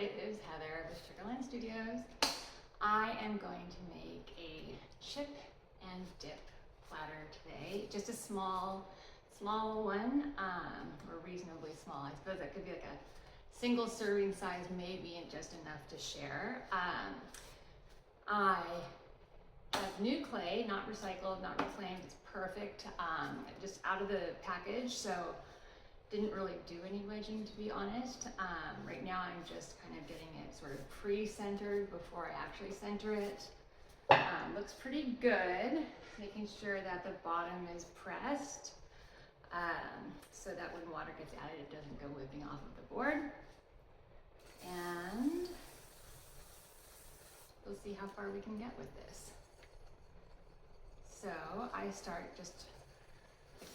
it is Heather with Sugarland Studios. I am going to make a chip and dip platter today. Just a small one, or reasonably small. I suppose that could be like a single serving size maybe, and just enough to share. I have new clay, not recycled, not reclaimed. It's perfect, just out of the package, so didn't really do any wedging, to be honest. Right now I'm just kind of getting it sort of pre-centered before I actually center it. Looks pretty good, making sure that the bottom is pressed, so that when water gets added it doesn't go whipping off of the board. And we'll see how far we can get with this. So I start just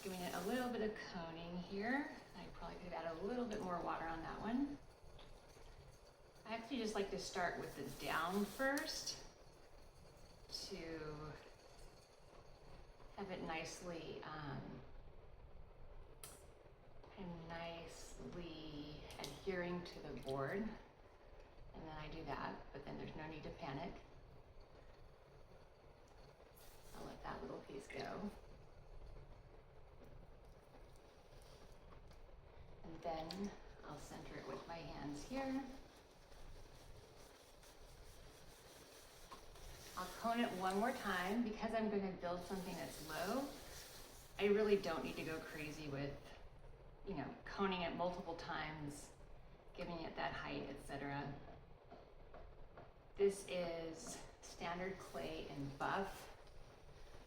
giving it a little bit of coning here. I probably could add a little bit more water on that one. I actually just like to start with the down first to have it nicely adhering to the board. And then I do that, but then there's no need to panic. I'll let that little piece go. And then I'll center it with my hands here. I'll cone it one more time. Because I'm going to build something that's low, I really don't need to go crazy with, coning it multiple times, giving it that height, etc. This is standard clay in buff,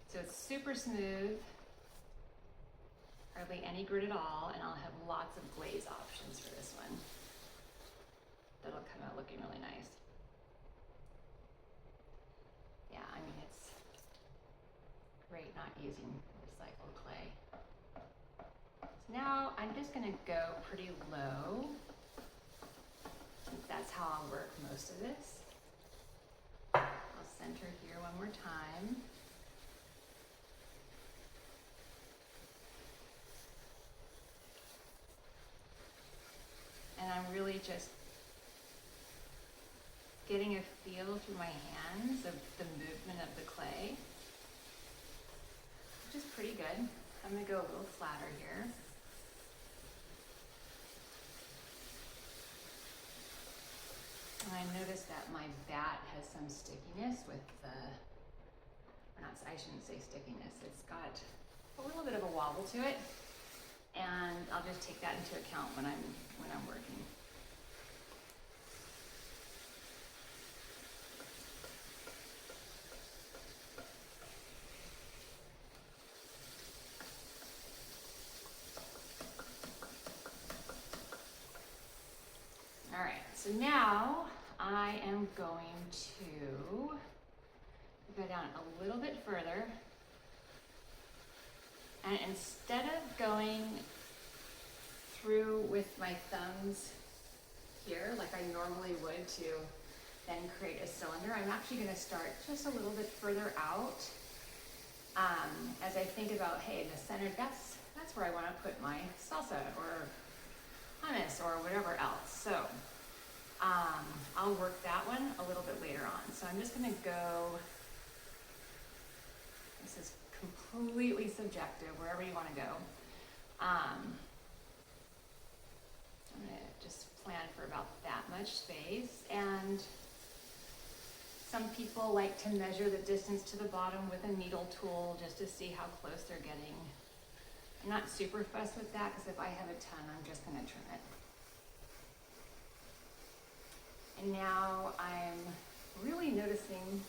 so it's super smooth. Hardly any grit at all, and I'll have lots of glaze options for this one. That'll come out looking really nice. Yeah, I mean, it's great not using recycled clay. So now I'm just gonna go pretty low. That's how I'll work most of this. I'll center here one more time. And I'm really just getting a feel through my hands of the movement of the clay, which is pretty good. I'm gonna go a little flatter here. And I noticed that my bat has some stickiness with I shouldn't say stickiness, it's got a little bit of a wobble to it. And I'll just take that into account when I'm working. All right, so now I am going to go down a little bit further. And instead of going through with my thumbs here, like I normally would to then create a cylinder, I'm actually gonna start just a little bit further out. As I think about, hey, in the center, that's where I wanna put my salsa or hummus or whatever else. So I'll work that one a little bit later on. So I'm just gonna go, this is completely subjective, wherever you want to go. I'm going to just plan for about that much space. And some people like to measure the distance to the bottom with a needle tool just to see how close they're getting. I'm not super fussed with that, because if I have a ton, I'm just going to trim it. And now I'm really noticing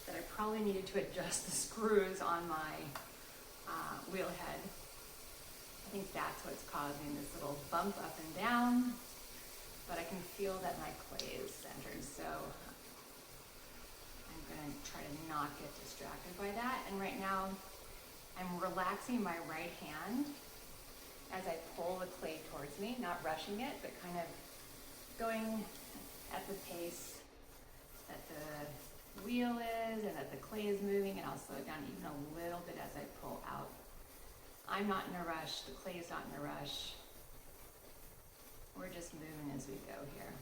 that I probably needed to adjust the screws on my wheel head. I think that's what's causing this little bump up and down, but I can feel that my clay is centered, so I'm gonna try to not get distracted by that. And right now, I'm relaxing my right hand as I pull the clay towards me, not rushing it, but kind of going at the pace that the wheel is and that the clay is moving, and I'll slow it down even a little bit as I pull out. I'm not in a rush, the clay is not in a rush. We're just moving as we go here.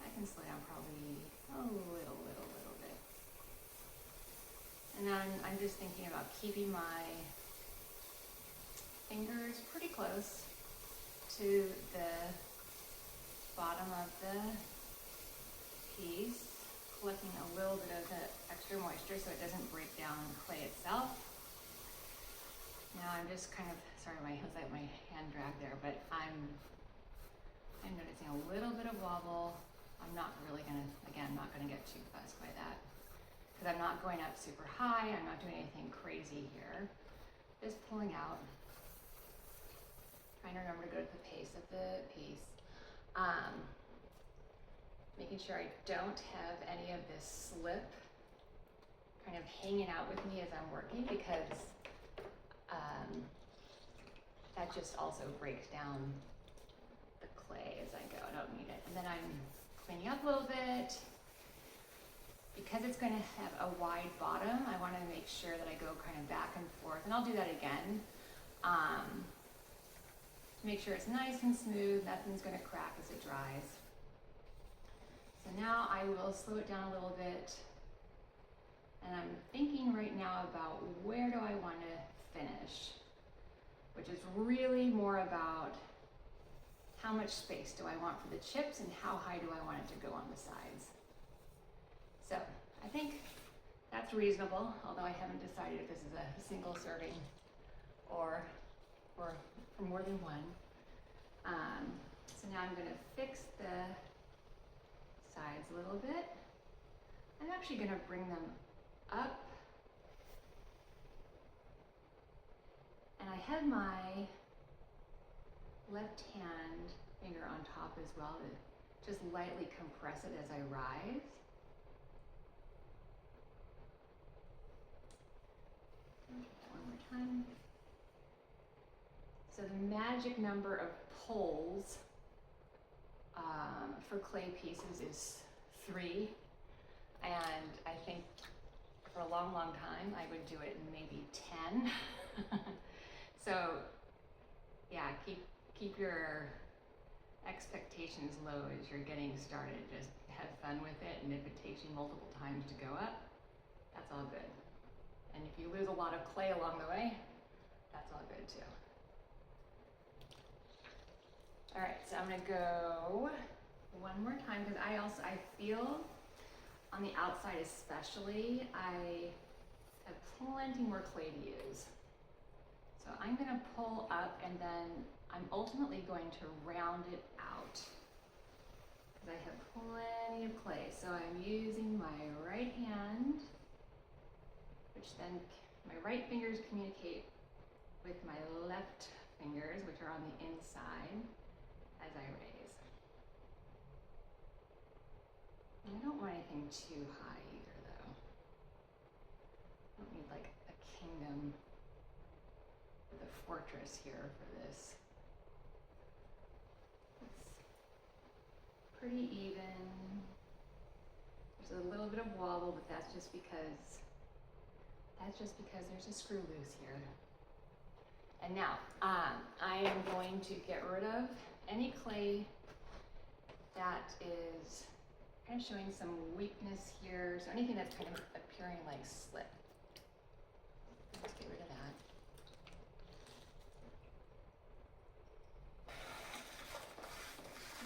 I can slow down probably a little bit. And then I'm just thinking about keeping my fingers pretty close to the bottom of the piece, collecting a little bit of the extra moisture so it doesn't break down the clay itself. Now I'm just kind of, sorry, I was like my hand drag there, but I'm noticing a little bit of wobble. I'm not really gonna, again, not gonna get too fussed by that because I'm not going up super high. I'm not doing anything crazy here. Just pulling out. Trying to remember to go to the pace of the piece. Making sure I don't have any of this slip kind of hanging out with me as I'm working, because that just also breaks down the clay as I go. I don't need it. And then I'm cleaning up a little bit. Because it's going to have a wide bottom, I want to make sure that I go kind of back and forth, and I'll do that again. To make sure it's nice and smooth, nothing's going to crack as it dries. So now I will slow it down a little bit, and I'm thinking right now about where do I want to finish, which is really more about how much space do I want for the chips and how high do I want it to go on the sides. So I think that's reasonable, although I haven't decided if this is a single serving or for more than one. So now I'm going to fix the sides a little bit. I'm actually going to bring them up. And I have my left hand finger on top as well to just lightly compress it as I rise. One more time. So the magic number of pulls for clay pieces is 3, and I think for a long time I would do it in maybe 10. So yeah, keep your expectations low as you're getting started. Just have fun with it, and if it takes you multiple times to go up, that's all good. And if you lose a lot of clay along the way, that's all good too. All right, so I'm gonna go one more time, because I feel on the outside especially, I have plenty more clay to use. So I'm gonna pull up, and then I'm ultimately going to round it out, because I have plenty of clay. So I'm using my right hand, which then my right fingers communicate with my left fingers, which are on the inside, as I raise. And I don't want anything too high either, though. I don't need like a kingdom with a fortress here for this. It's pretty even. There's a little bit of wobble, but that's just because there's a screw loose here. And now, I am going to get rid of any clay that is kind of showing some weakness here. So anything that's kind of appearing like slip. Let's get rid of that.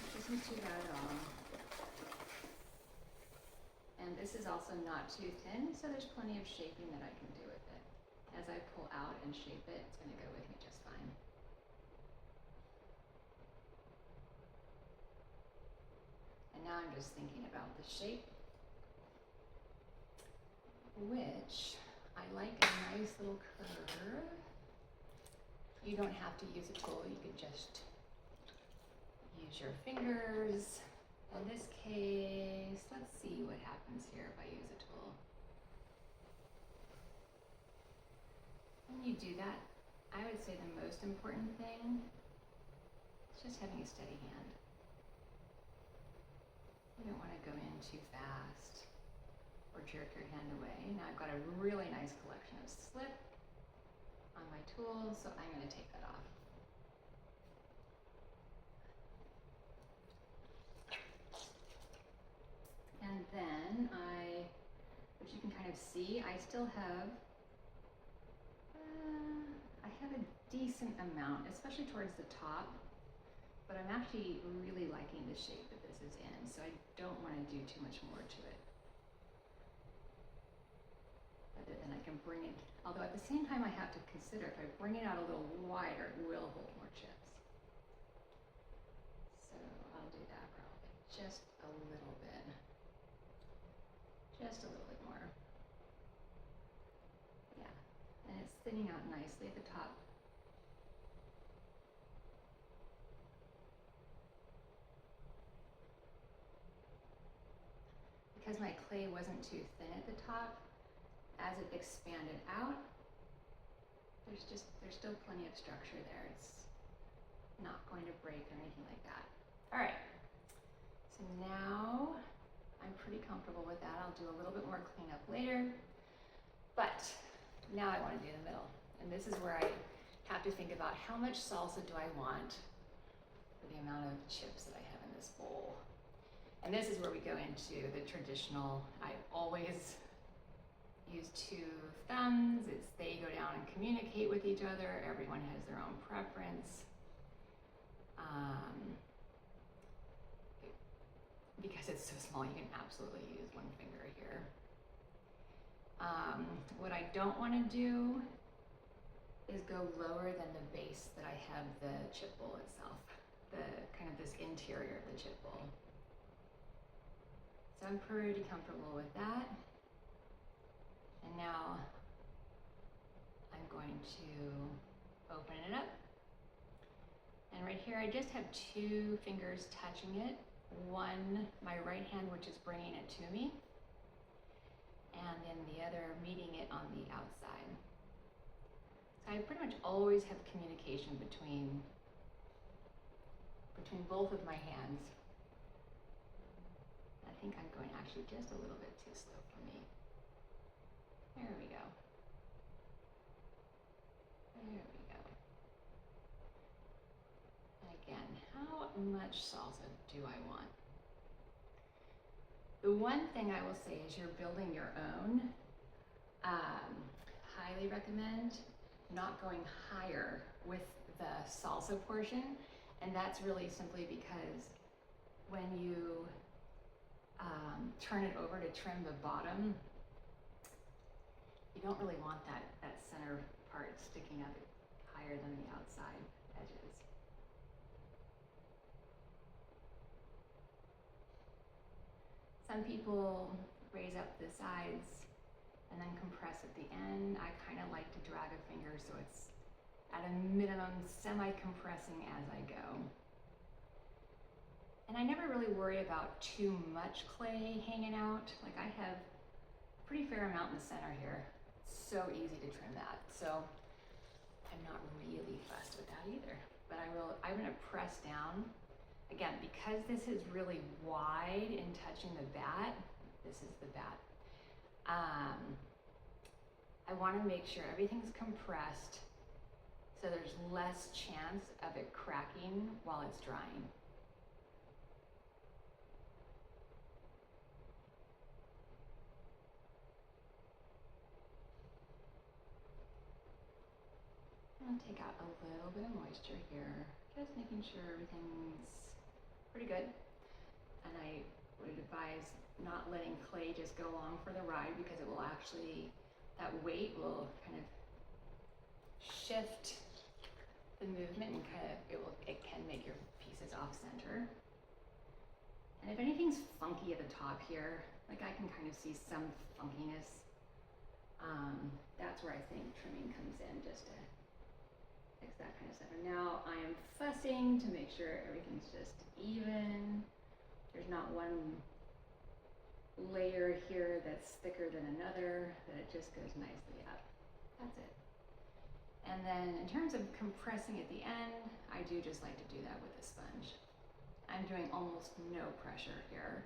Which isn't too bad at all. And this is also not too thin, so there's plenty of shaping that I can do with it. As I pull out and shape it, it's going to go with me just fine. And now I'm just thinking about the shape, which I like a nice little curve. You don't have to use a tool, you can just use your fingers. In this case, let's see what happens here if I use a tool. When you do that, I would say the most important thing is just having a steady hand. You don't want to go in too fast or jerk your hand away. Now I've got a really nice collection of slip on my tool, so I'm going to take that off. of see, I still have, I have a decent amount, especially towards the top, but I'm actually really liking the shape that this is in, so I don't want to do too much more to it. Other than I can bring it, although at the same time I have to consider if I bring it out a little wider, it will hold more chips. So I'll do that probably just a little bit. Just a little bit more. Yeah, and it's thinning out nicely at the top. Because my clay wasn't too thin at the top, as it expanded out, there's still plenty of structure there. It's not going to break or anything like that. All right, so now I'm pretty comfortable with that. I'll do a little bit more cleanup later, but now I want to do the middle. And this is where I have to think about how much salsa do I want for the amount of chips that I have in this bowl. And this is where we go into the traditional, I always use two thumbs. It's they go down and communicate with each other. Everyone has their own preference. Because it's so small, you can absolutely use one finger here. What I don't want to do is go lower than the base that I have the chip bowl itself, the kind of this interior of the chip bowl. So I'm pretty comfortable with that. And now I'm going to open it up. And right here, I just have two fingers touching it. One, my right hand, which is bringing it to me, and then the other meeting it on the outside. So I pretty much always have communication between both of my hands. I think I'm going actually just a little bit too slow for me. There we go. There we go. And again, how much salsa do I want? The one thing I will say is you're building your own. Highly recommend not going higher with the salsa portion. And that's really simply because when you turn it over to trim the bottom, you don't really want that center part sticking up higher than the outside edges. Some people raise up the sides and then compress at the end. I kind of like to drag a finger so it's at a minimum semi-compressing as I go. And I never really worry about too much clay hanging out. Like I have a pretty fair amount in the center here. It's so easy to trim that. So I'm not really fussed with that either. But I'm gonna press down. Again, because this is really wide in touching the bat, this is the bat. I wanna make sure everything's compressed so there's less chance of it cracking while it's drying. I'll take out a little bit of moisture here, just making sure everything's pretty good. And I would advise not letting clay just go along for the ride because it will actually, that weight will kind of shift the movement and kind of, it can make your pieces off center. And if anything's funky at the top here, like I can kind of see some funkiness, that's where I think trimming comes in just to fix that kind of stuff. And now I am fussing to make sure everything's just even. There's not one layer here that's thicker than another, that it just goes nicely up. That's it. And then in terms of compressing at the end, I do just like to do that with a sponge. I'm doing almost no pressure here.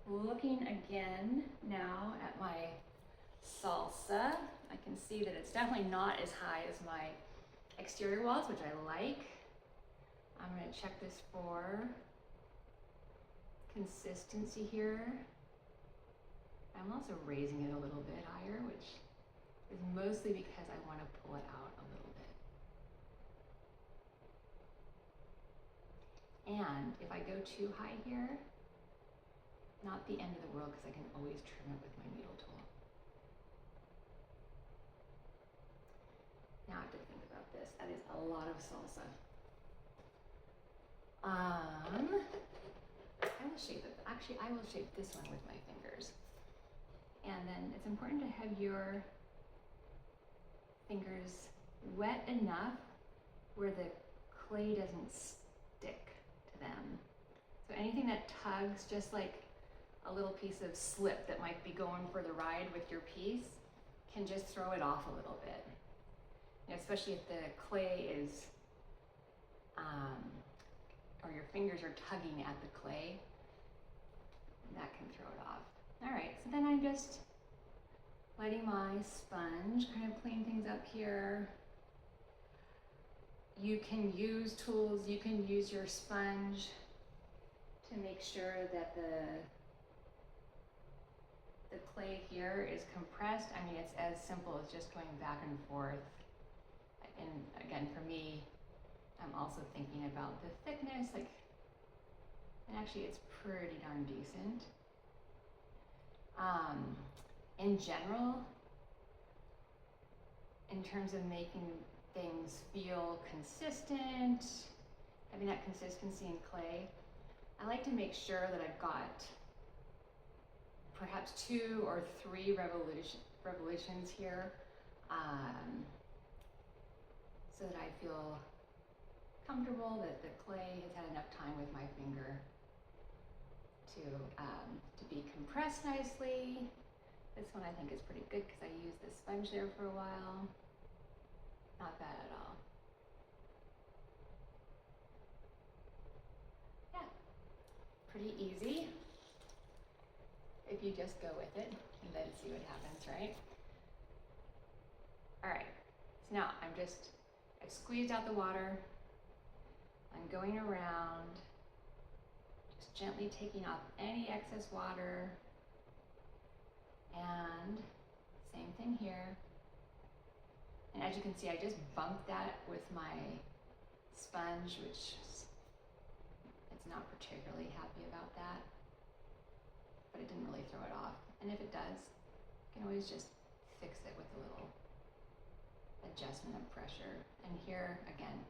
Looking again now at my salsa, I can see that it's definitely not as high as my exterior walls, which I like. I'm going to check this for consistency here. I'm also raising it a little bit higher, which is mostly because I want to pull it out a little bit. And if I go too high here, not the end of the world because I can always trim it with my needle tool. Now I have to think about this. That is a lot of salsa. I will shape it. Actually, I will shape this one with my fingers. And then it's important to have your fingers wet enough where the clay doesn't stick to them. So anything that tugs, just like a little piece of slip that might be going for the ride with your piece, can just throw it off a little bit. You know, especially if the clay is, or your fingers are tugging at the clay, that can throw it off. All right, so then I'm just letting my sponge kind of clean things up here. You can use tools, you can use your sponge to make sure that the clay here is compressed. I mean, it's as simple as just going back and forth. And again, for me, I'm also thinking about the thickness, like, and actually it's pretty darn decent. In general, in terms of making things feel consistent, having that consistency in clay, I like to make sure that I've got perhaps 2 or 3 revolutions here, so that I feel comfortable that the clay has had enough time with my finger to be compressed nicely. This one I think is pretty good because I used the sponge there for a while. Not bad at all. Yeah, pretty easy if you just go with it and then see what happens, right? All right, so now I've squeezed out the water. I'm going around, just gently taking off any excess water. And same thing here. And as you can see, I just bumped that with my sponge, which it's not particularly happy about that, but it didn't really throw it off. And if it does, you can always just fix it with a little adjustment of pressure. And here, again,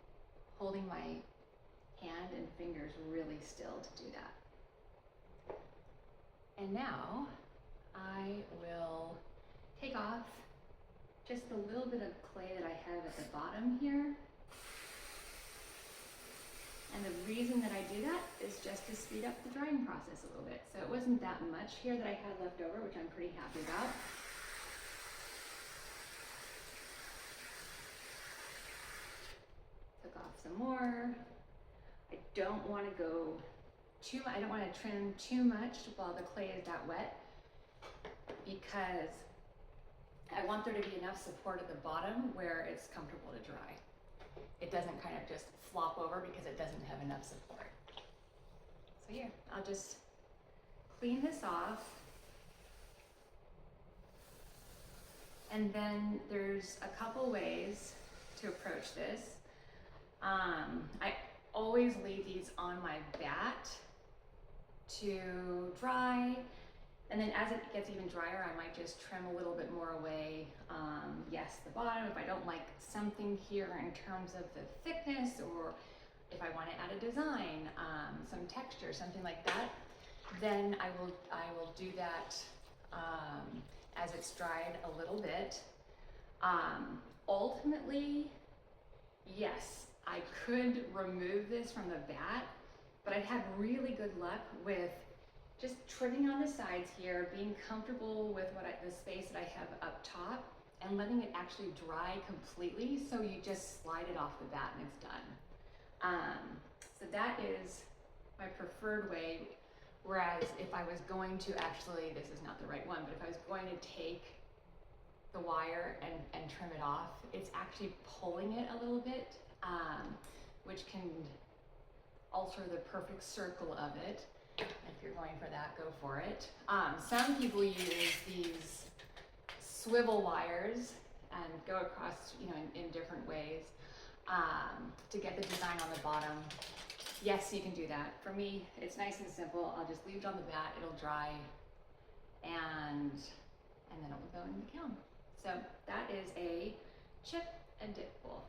holding my hand and fingers really still to do that. And now I will take off just a little bit of clay that I have at the bottom here. And the reason that I do that is just to speed up the drying process a little bit. So it wasn't that much here that I had left over, which I'm pretty happy about. Took off some more. I don't want to go I don't want to trim too much while the clay is that wet, because I want there to be enough support at the bottom where it's comfortable to dry. It doesn't kind of just flop over because it doesn't have enough support. So here, I'll just clean this off. And then there's a couple ways to approach this. I always leave these on my bat to dry, and then as it gets even drier, I might just trim a little bit more away. Yes, the bottom, if I don't like something here in terms of the thickness, or if I want to add a design, some texture, something like that, then I will do that as it's dried a little bit. Ultimately, yes, I could remove this from the bat, but I've had really good luck with just trimming on the sides here, being comfortable with the space that I have up top, and letting it actually dry completely, so you just slide it off the bat and it's done. So that is my preferred way, whereas if I was going to actually, this is not the right one, but if I was going to take the wire and trim it off, it's actually pulling it a little bit, which can alter the perfect circle of it. If you're going for that, go for it. Some people use these swivel wires and go across, you know, in different ways to get the design on the bottom. Yes, you can do that. For me, it's nice and simple. I'll just leave it on the bat, it'll dry, and then it will go in the kiln. So that is a chip and dip bowl.